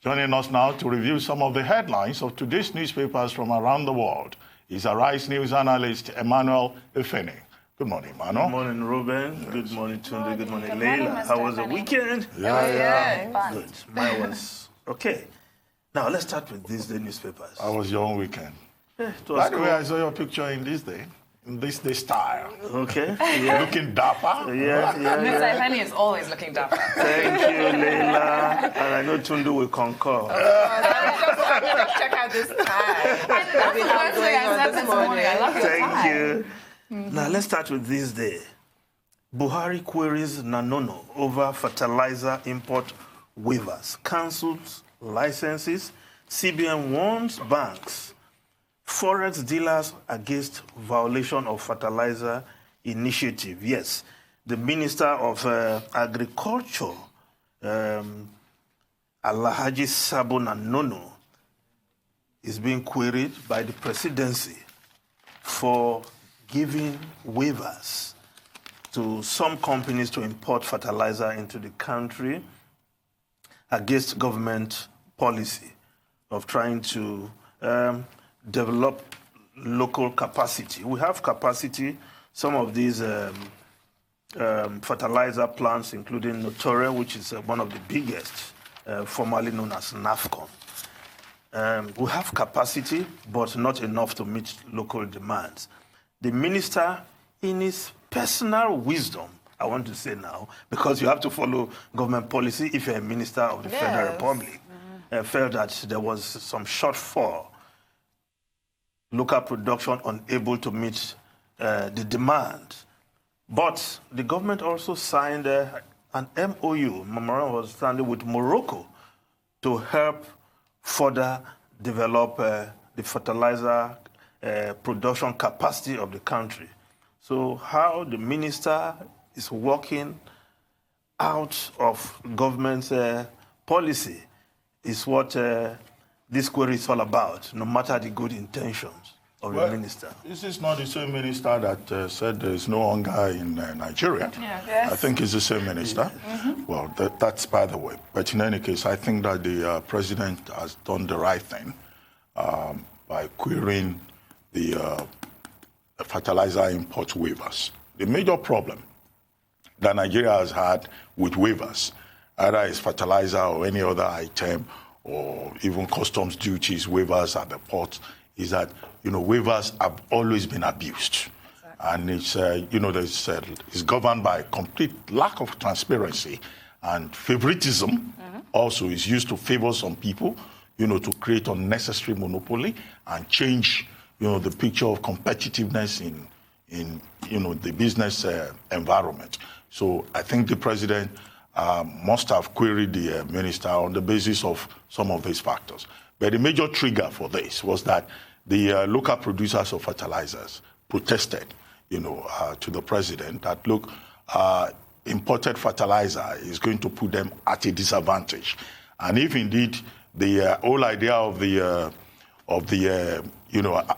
Joining us now to review some of the headlines of today's newspapers from around the world is Arise News analyst Emmanuel Efeni. Good morning, Emmanuel. Good morning, Ruben. Yes. Good morning, Tunde. Good morning, Leila. How was the weekend? Yeah. Good. Mine was okay. Now, let's start with these day newspapers. How was your own weekend? It was By the cool. way, I saw your picture in this day style. Okay. Yeah. Looking dapper. Yeah. Mr. Efeni is always looking dapper. Thank you, Leila. And I know Tunde will concur. Check out this tie. That's the first thing I said this morning. I love your tie. Thank you. Now, let's start with this day. Buhari Queries Nanono over fertilizer import waivers. Cancels licenses. CBN warns banks. Forex dealers against violation of fertilizer initiative. Yes, the Minister of Agriculture, Alhaji Sabo Nanono, is being queried by the presidency for giving waivers to some companies to import fertilizer into the country against government policy of trying to develop local capacity. We have capacity. Some of these fertilizer plants, including Notore, which is one of the biggest, formerly known as NAFCON. We have capacity, but not enough to meet local demands. The minister, in his personal wisdom, I want to say now, because you have to follow government policy if you're a minister of the Federal Republic, felt that there was some shortfall, local production unable to meet the demand. But the government also signed an MOU, memorandum of understanding, with Morocco to help further develop the fertilizer production capacity of the country. So how the minister is working out of government's policy is what this query is all about, no matter the good intentions of the minister. This is not the same minister that said there is no hunger in Nigeria. Yes. I think it's the same minister. Well, that's by the way. But in any case, I think that the president has done the right thing by querying the fertilizer import waivers. The major problem that Nigeria has had with waivers, either it's fertilizer or any other item, or even customs duties, waivers at the port, is that, waivers have always been abused. Exactly. And it's, it's governed by complete lack of transparency, and favoritism also is used to favor some people, to create unnecessary monopoly and change, the picture of competitiveness in the business environment. So I think the president must have queried the minister on the basis of some of these factors. But the major trigger for this was that the local producers of fertilizers protested, to the president that, look, imported fertilizer is going to put them at a disadvantage. And if indeed the whole idea of the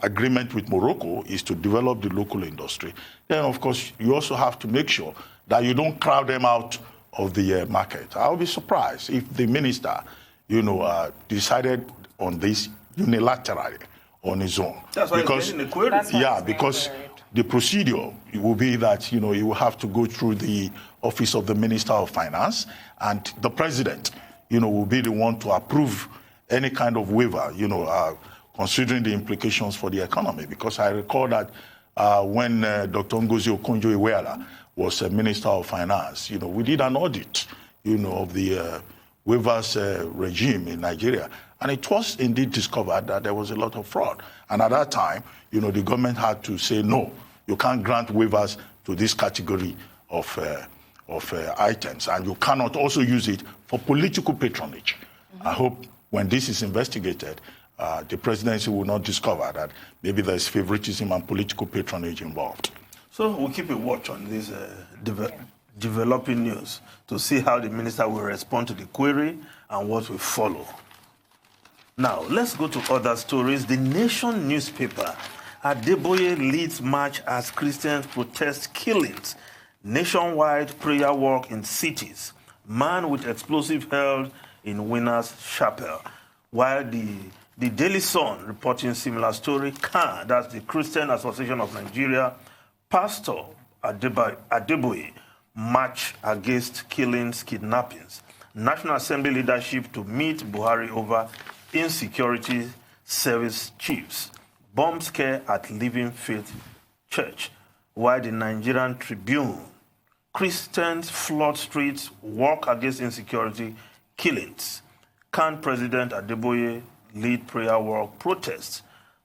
agreement with Morocco is to develop the local industry, then of course you also have to make sure that you don't crowd them out of the market. I'll be surprised if the minister, decided on this unilaterally on his own. That's why he's getting the query. Because the procedure will be that, he will have to go through the office of the Minister of Finance, and the president, will be the one to approve any kind of waiver, considering the implications for the economy. Because I recall that when Dr. Ngozi Okonjo-Iweala was Minister of Finance, we did an audit, of the waivers regime in Nigeria. And it was indeed discovered that there was a lot of fraud. And at that time, the government had to say, no, you can't grant waivers to this category of items. And you cannot also use it for political patronage. I hope when this is investigated, the presidency will not discover that maybe there's favoritism and political patronage involved. So we'll keep a watch on this developing news to see how the minister will respond to the query and what will follow. Now, let's go to other stories. The Nation newspaper. Adeboye leads march as Christians protest killings. Nationwide prayer walk in cities. Man with explosive held in Winners Chapel. While the Daily Sun reporting similar story, CAN, that's the Christian Association of Nigeria, Pastor Adeboye, march against killings, kidnappings. National Assembly leadership to meet Buhari over insecurity service chiefs. Bomb scare at Living Faith Church. While the Nigerian Tribune, Christians flood streets, walk against insecurity, killings. CAN President Adeboye lead prayer walk protests.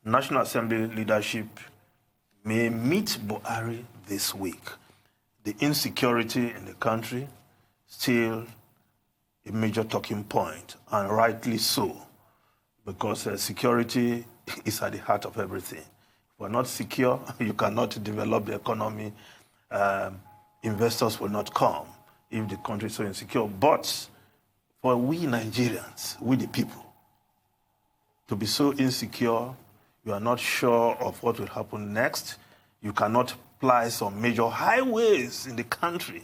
National Assembly leadership may meet Buhari this week. The insecurity in the country still a major talking point, and rightly so, because security is at the heart of everything. If we're not secure, you cannot develop the economy. Investors will not come if the country is so insecure. But for we Nigerians, we the people, to be so insecure, you are not sure of what will happen next. You cannot ply some major highways in the country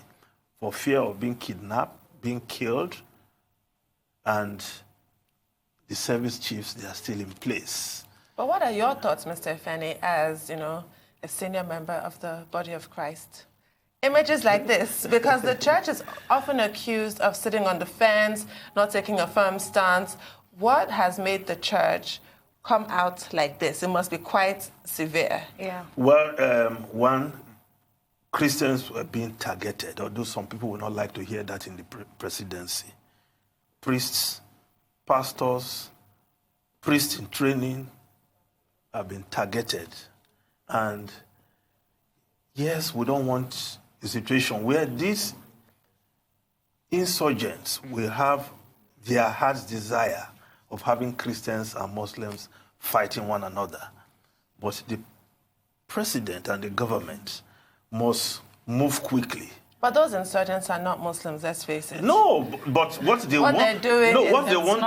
for fear of being kidnapped, being killed, and the service chiefs, they are still in place. But what are your thoughts, Mr. Efeni, as, a senior member of the body of Christ? Images like this, because the church is often accused of sitting on the fence, not taking a firm stance. What has made the church come out like this? It must be quite severe. Yeah. Well, one, Christians were being targeted, although some people would not like to hear that in the presidency. Priests, pastors, priests in training have been targeted. And yes, we don't want a situation where these insurgents will have their heart's desire of having Christians and Muslims fighting one another. But the president and the government must move quickly. But those insurgents are not Muslims, let's face it. No, but what they want, they're doing is what they want,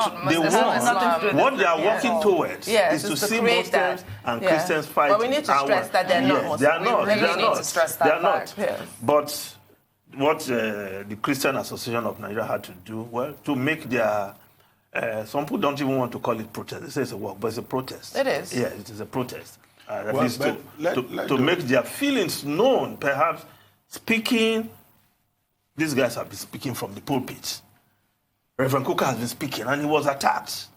what they are working towards is to see Muslims and Christians fight. But we need to stress that they're not Muslims. They are not. We really need to stress that fact. Yes. But what the Christian Association of Nigeria had to do, well, to make their, some people don't even want to call it protest. They say it's a walk, but it's a protest. It is. Yeah, it is a protest. At least to make their feelings known, perhaps speaking. These guys have been speaking from the pulpit. Reverend Kuka has been speaking, and he was attacked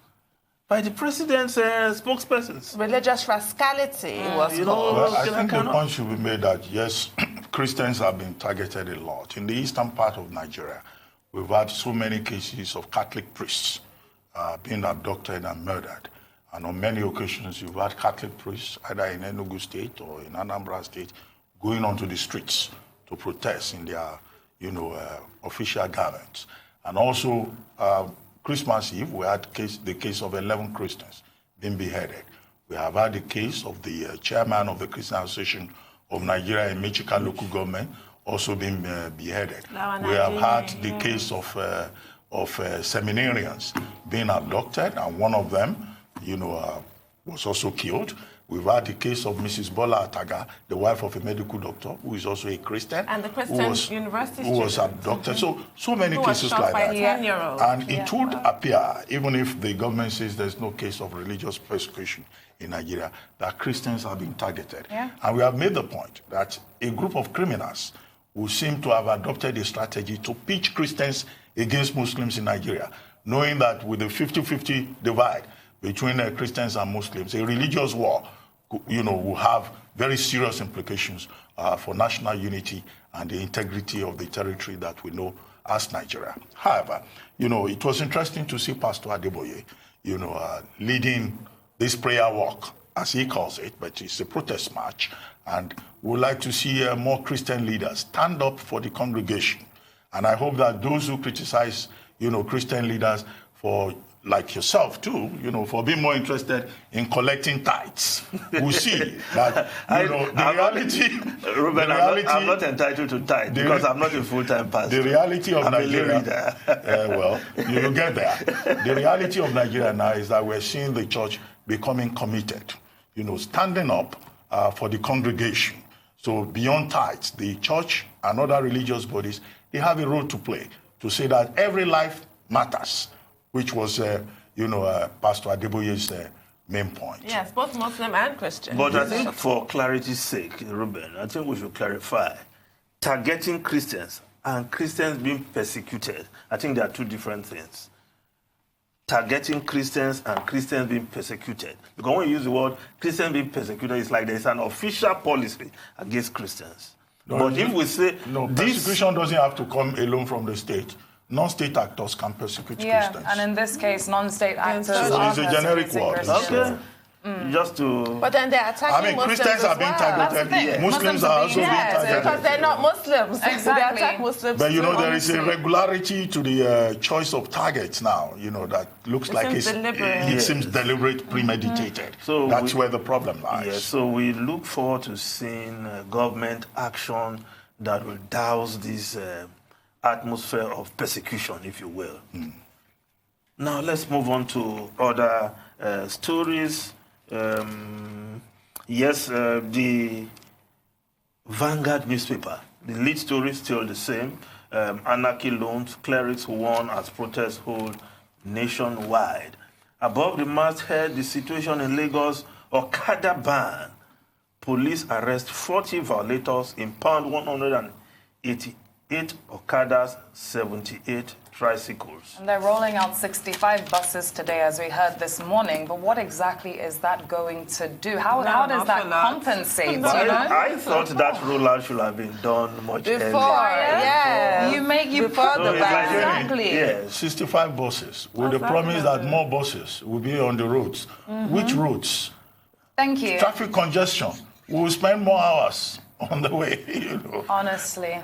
by the president's spokespersons. Religious rascality was Well, I think the point should be made that, yes, Christians have been targeted a lot. In the eastern part of Nigeria, we've had so many cases of Catholic priests being abducted and murdered. And on many occasions, you've had Catholic priests, either in Enugu State or in Anambra State, going onto the streets to protest in their official garments. And also, Christmas Eve, we had the case of 11 Christians being beheaded. We have had the case of the chairman of the Christian Association of Nigeria in Michigan local government also being beheaded. We have had the case of seminarians being abducted, and one of them, was also killed. We've had the case of Mrs. Bola Ataga, the wife of a medical doctor, who is also a Christian. And the Christian university who was abducted. So many cases like that. 10-year-old. And it would appear, even if the government says there's no case of religious persecution in Nigeria, that Christians are being targeted. Yeah. And we have made the point that a group of criminals who seem to have adopted a strategy to pitch Christians against Muslims in Nigeria, knowing that with the 50-50 divide between Christians and Muslims, a religious war will have very serious implications for national unity and the integrity of the territory that we know as Nigeria. However, it was interesting to see Pastor Adeboye, leading this prayer walk, as he calls it, but it's a protest march. And we would like to see more Christian leaders stand up for the congregation. And I hope that those who criticize, Christian leaders for, like yourself too, for being more interested in collecting tithes, will see that, I'm not entitled to tithe because I'm not a full-time pastor. The reality of Nigeria, well, you'll get there. The reality of Nigeria now is that we're seeing the church becoming committed, standing up for the congregation. So beyond tithes, the church and other religious bodies, they have a role to play to say that every life matters, which was, Pastor Adeboye's main point. Yes, both Muslim and Christian. But I think for clarity's sake, Ruben, I think we should clarify. Targeting Christians and Christians being persecuted, I think they are two different things. Targeting Christians and Christians being persecuted. Because when you use the word Christians being persecuted, it's like there's an official policy against Christians. No, but if we say... No, persecution doesn't have to come alone from the state. Non-state actors can persecute Christians. And in this case, non-state actors So are it's a generic word. Christians. Okay. Just to... But then they're attacking Muslims Christians are being targeted. That's the thing. Muslims are also being targeted. because they're not Muslims. Exactly. They attack Muslims But too, there is a honestly. regularity to the choice of targets now, that looks like seems deliberate. it seems deliberate, premeditated. So that's where the problem lies. Yeah, so we look forward to seeing government action that will douse this atmosphere of persecution, if you will. Now let's move on to other stories. The Vanguard newspaper, the lead story is still the same. Anarchy loans, clerics warn as protests hold nationwide. Above the masthead, the situation in Lagos, Okada ban. Police arrest 40 violators, impound 188 Okadas, 78 tricycles. And they're rolling out 65 buses today, as we heard this morning. But what exactly is that going to do? How does that compensate? I thought that rollout should have been done much earlier. Yeah. You put the ban. Exactly. Yeah. 65 buses with the promise that more buses will be on the roads. Which roads? Thank you. Traffic congestion. We will spend more hours on the way, Honestly.